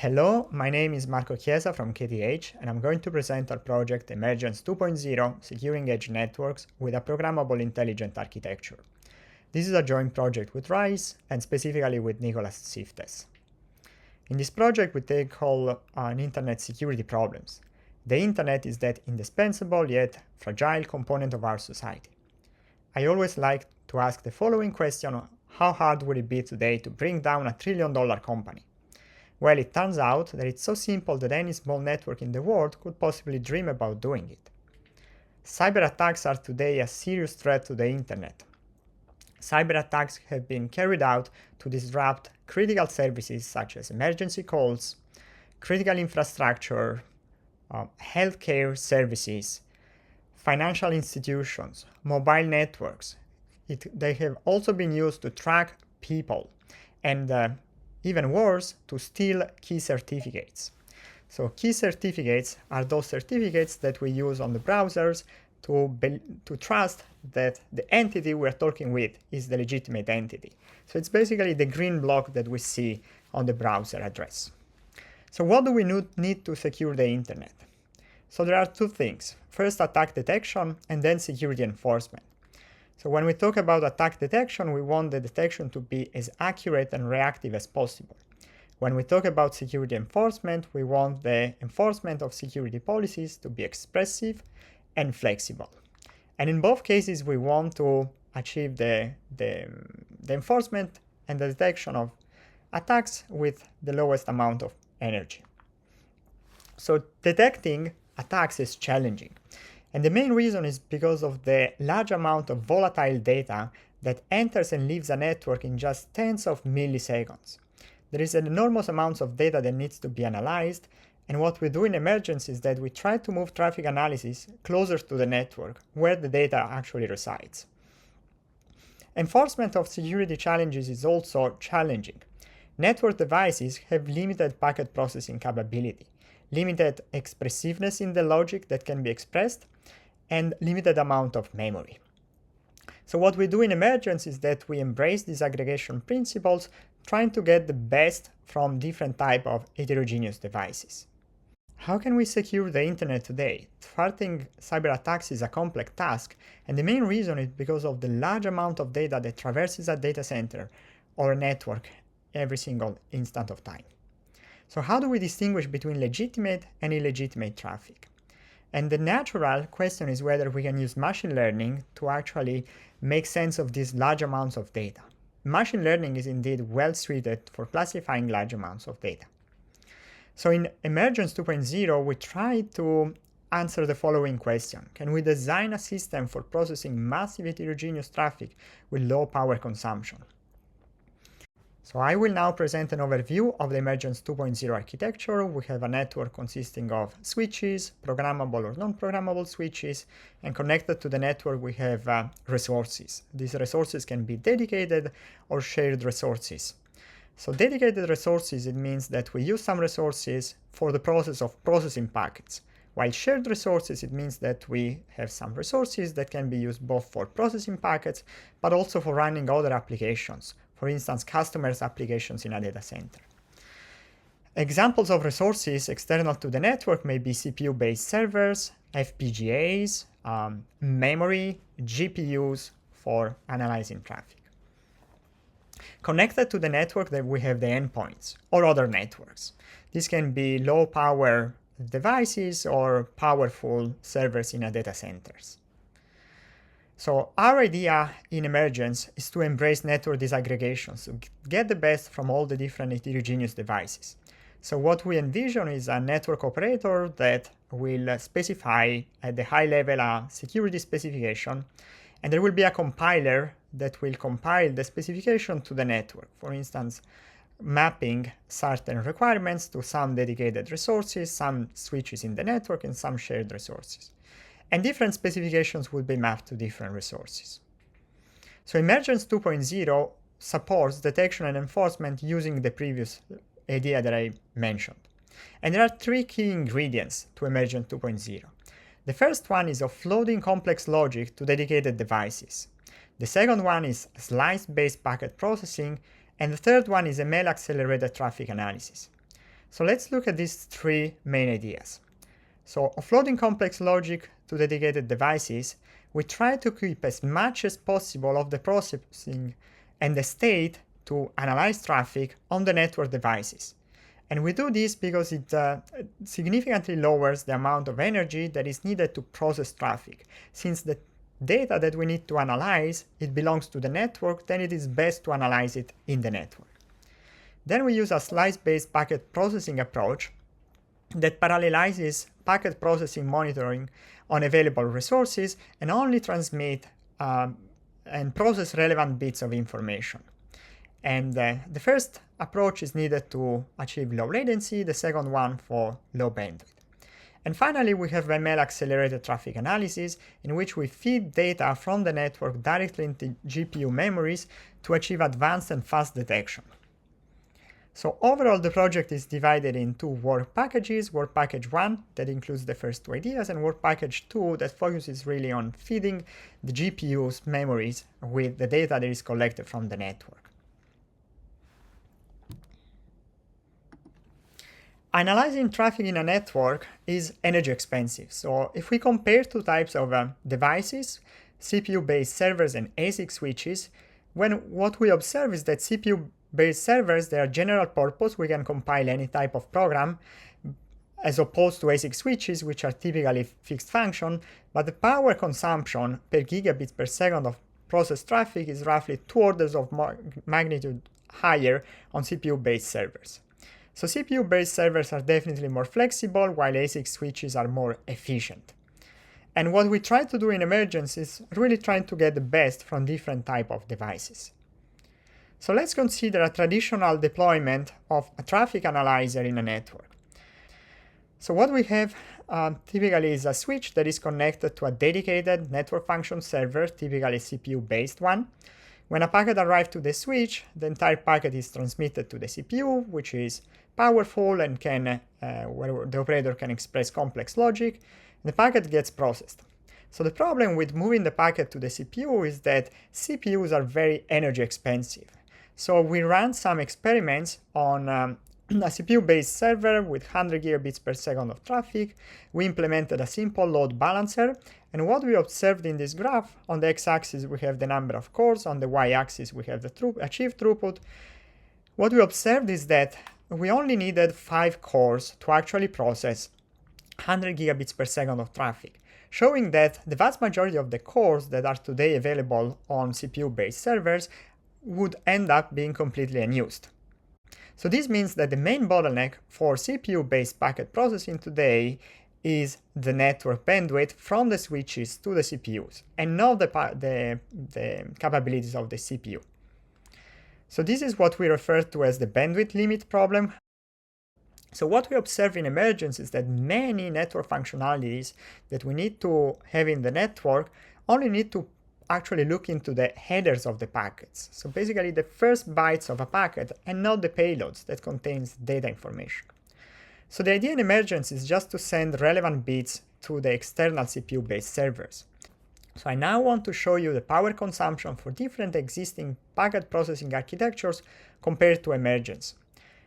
Hello, my name is Marco Chiesa from KTH, and I'm going to present our project Emergence 2.0 Securing Edge Networks with a Programmable Intelligent Architecture. This is a joint project with RISE and specifically with Nicolas Siftes. In this project, we tackle internet security problems. The internet is that indispensable yet fragile component of our society. I always like to ask the following question: how hard would it be today to bring down $1 trillion company? Well, it turns out that it's so simple that any small network in the world could possibly dream about doing it. Cyber attacks are today a serious threat to the internet. Cyber attacks have been carried out to disrupt critical services such as emergency calls, critical infrastructure, healthcare services, financial institutions, mobile networks. They have also been used to track people and even worse, to steal key certificates. So key certificates are those certificates that we use on the browsers to trust that the entity we're talking with is the legitimate entity. So it's basically the green block that we see on the browser address. So what do we need to secure the internet? So there are two things. First, attack detection, and then security enforcement. So when we talk about attack detection, we want the detection to be as accurate and reactive as possible. When we talk about security enforcement, we want the enforcement of security policies to be expressive and flexible. And in both cases, we want to achieve the enforcement and the detection of attacks with the lowest amount of energy. So detecting attacks is challenging. And the main reason is because of the large amount of volatile data that enters and leaves a network in just tens of milliseconds. There is an enormous amount of data that needs to be analyzed, and what we do in Emergence is that we try to move traffic analysis closer to the network, where the data actually resides. Enforcement of security challenges is also challenging. Network devices have limited packet processing capability, limited expressiveness in the logic that can be expressed, and limited amount of memory. So what we do in Emergence is that we embrace these aggregation principles, trying to get the best from different types of heterogeneous devices. How can we secure the internet today? Thwarting cyber attacks is a complex task, and the main reason is because of the large amount of data that traverses a data center or a network every single instant of time. So how do we distinguish between legitimate and illegitimate traffic? And the natural question is whether we can use machine learning to actually make sense of these large amounts of data. Machine learning is indeed well suited for classifying large amounts of data. So in Emergence 2.0, we try to answer the following question: can we design a system for processing massive heterogeneous traffic with low power consumption? So I will now present an overview of the Emergence 2.0 architecture. We have a network consisting of switches, programmable or non-programmable switches, and connected to the network we have resources. These resources can be dedicated or shared resources. So dedicated resources, it means that we use some resources for the process of processing packets, while shared resources, it means that we have some resources that can be used both for processing packets, but also for running other applications. For instance, customers' applications in a data center. Examples of resources external to the network may be CPU-based servers, FPGAs, memory, GPUs for analyzing traffic. Connected to the network, that we have the endpoints or other networks. These can be low-power devices or powerful servers in a data centers. So our idea in Emergence is to embrace network disaggregation, so get the best from all the different heterogeneous devices. So what we envision is a network operator that will specify at the high level a security specification, and there will be a compiler that will compile the specification to the network. For instance, mapping certain requirements to some dedicated resources, some switches in the network, and some shared resources. And different specifications would be mapped to different resources. So Emergence 2.0 supports detection and enforcement using the previous idea that I mentioned. And there are three key ingredients to Emergence 2.0. The first one is offloading complex logic to dedicated devices. The second one is slice-based packet processing, and the third one is ML accelerated traffic analysis. So let's look at these three main ideas. So offloading complex logic to dedicated devices, we try to keep as much as possible of the processing and the state to analyze traffic on the network devices. And we do this because it significantly lowers the amount of energy that is needed to process traffic. Since the data that we need to analyze, it belongs to the network, then it is best to analyze it in the network. Then we use a slice-based packet processing approach that parallelizes packet processing monitoring on available resources and only transmit and process relevant bits of information. And the first approach is needed to achieve low latency, the second one for low bandwidth. And finally, we have ML accelerated traffic analysis, in which we feed data from the network directly into GPU memories to achieve advanced and fast detection. So overall, the project is divided in two work packages: work package 1, that includes the first two ideas, and work package 2, that focuses really on feeding the GPU's memories with the data that is collected from the network. Analyzing traffic in a network is energy expensive. So if we compare two types of devices, CPU-based servers and ASIC switches, what we observe is that CPU-based servers, they are general purpose. We can compile any type of program, as opposed to ASIC switches, which are typically fixed function, but the power consumption per gigabit per second of processed traffic is roughly 2 orders of magnitude higher on CPU-based servers. So CPU-based servers are definitely more flexible, while ASIC switches are more efficient. And what we try to do in Emergence is really trying to get the best from different types of devices. So let's consider a traditional deployment of a traffic analyzer in a network. So what we have typically is a switch that is connected to a dedicated network function server, typically CPU-based one. When a packet arrives to the switch, the entire packet is transmitted to the CPU, which is powerful and where the operator can express complex logic. The packet gets processed. So the problem with moving the packet to the CPU is that CPUs are very energy expensive. So we ran some experiments on a CPU-based server with 100 gigabits per second of traffic. We implemented a simple load balancer, and what we observed in this graph, on the x-axis we have the number of cores, on the y-axis we have the achieved throughput. What we observed is that we only needed 5 cores to actually process 100 gigabits per second of traffic, showing that the vast majority of the cores that are today available on CPU-based servers would end up being completely unused. So this means that the main bottleneck for CPU-based packet processing today is the network bandwidth from the switches to the CPUs, and not the capabilities of the CPU. So this is what we refer to as the bandwidth limit problem. So what we observe in Emergence is that many network functionalities that we need to have in the network only need to actually look into the headers of the packets. So basically the first bytes of a packet and not the payloads that contains data information. So the idea in Emergence is just to send relevant bits to the external CPU-based servers. So I now want to show you the power consumption for different existing packet processing architectures compared to Emergence.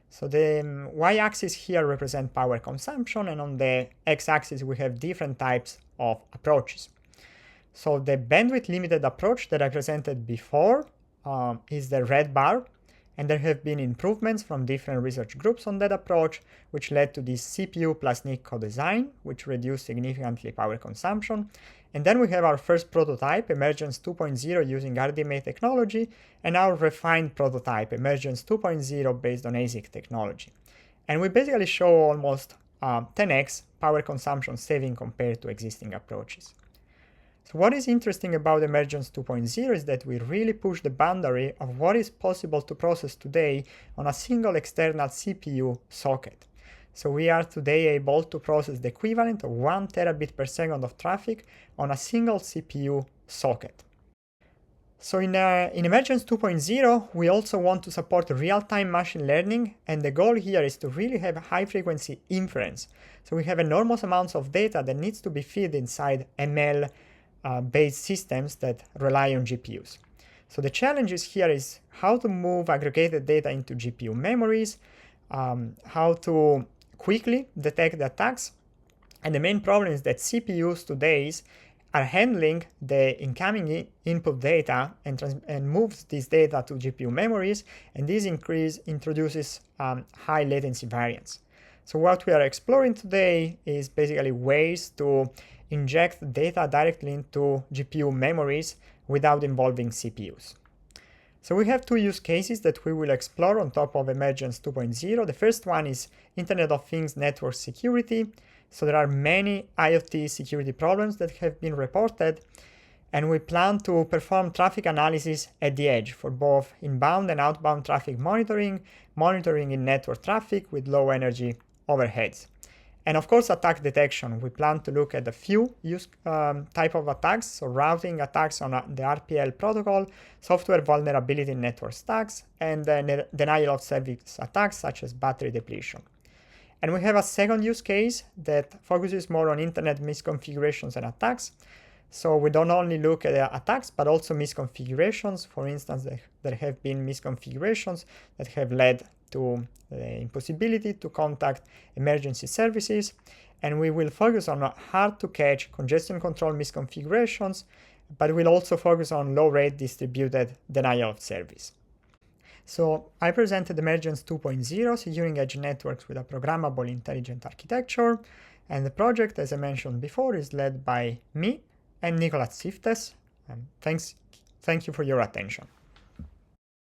So the y-axis here represents power consumption, and on the x-axis we have different types of approaches. So the bandwidth limited approach that I presented before is the red bar, and there have been improvements from different research groups on that approach, which led to this CPU plus NIC co-design, which reduced significantly power consumption. And then we have our first prototype, Emergence 2.0, using RDMA technology, and our refined prototype, Emergence 2.0, based on ASIC technology. And we basically show almost 10x power consumption saving compared to existing approaches. So what is interesting about Emergence 2.0 is that we really push the boundary of what is possible to process today on a single external CPU socket. So we are today able to process the equivalent of 1 terabit per second of traffic on a single CPU socket. So in Emergence 2.0, we also want to support real-time machine learning, and the goal here is to really have high-frequency inference. So we have enormous amounts of data that needs to be fed inside ML based systems that rely on GPUs. So the challenges here is how to move aggregated data into GPU memories, how to quickly detect the attacks. And the main problem is that CPUs today are handling the incoming input data and moves this data to GPU memories, and this introduces high latency variance. So what we are exploring today is basically ways to inject data directly into GPU memories without involving CPUs. So we have two use cases that we will explore on top of Emergence 2.0. The first one is Internet of Things network security. So there are many IoT security problems that have been reported, and we plan to perform traffic analysis at the edge for both inbound and outbound traffic monitoring in network traffic with low energy overheads. And of course, attack detection. We plan to look at a few type of attacks, so routing attacks on the RPL protocol, software vulnerability in network stacks, and denial of service attacks such as battery depletion. And we have a second use case that focuses more on internet misconfigurations and attacks. So we don't only look at the attacks, but also misconfigurations. For instance, there have been misconfigurations that have led to the impossibility to contact emergency services. And we will focus on hard to catch congestion control misconfigurations, but we'll also focus on low rate distributed denial of service. So I presented Emergence 2.0, securing edge networks with a programmable intelligent architecture. And the project, as I mentioned before, is led by me and Nicolas Siftes. Thank you for your attention.